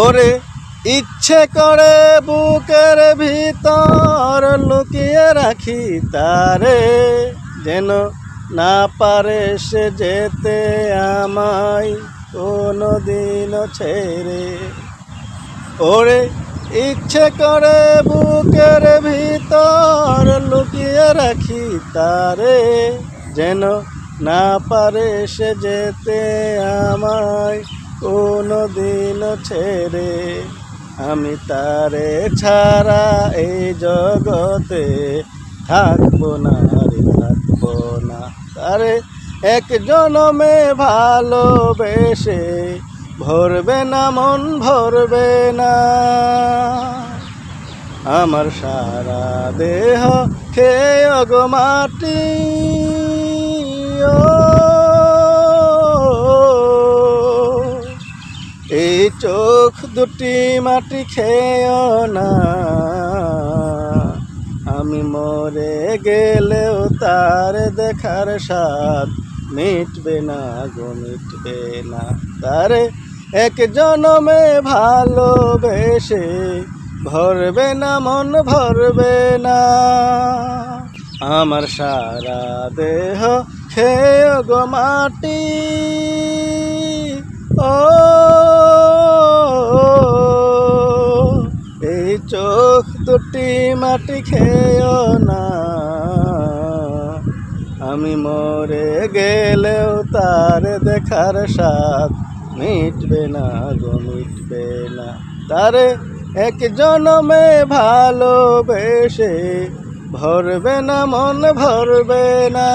ওরে ইচ্ছে করে বুকের ভিতর লুকিয়ে রাখি তারে, যেন না পারে সে যেতে আমায় কোনো দিন ছেড়ে। ওরে ইচ্ছে করে বুকের ভিতর লুকিয়ে রাখি তারে, যেন না পারে সে যেতে আমায় কোনো দিন ছেড়ে। আমি তারে ছাড়া এই জগতে থাকবো না রে, থাকবো না। তারে এক জনমে ভালোবেসে ভরবে না মন, ভরবে না। আমার সারা দেহ খেয়ে গো মাটি, এই চোখ দুটি মাটি খেয়েও না। আমি মরে গেলেও তার দেখার স্বাদ মিটবে না গো, মিটবে না। তারে এক জনমে ভালোবেসে ভরবে না মন, ভরবে না। আমার সারা দেহ খেয়ে গো মাটি, ও এই চোখ দুটি মাটি খেয়েও না। আমি মরে গেলেও তার দেখার স্বাদ মিটবে না গো, মিটবে না। তারে এক জনমে ভালোবেসে ভরবে না মন, ভরবে না।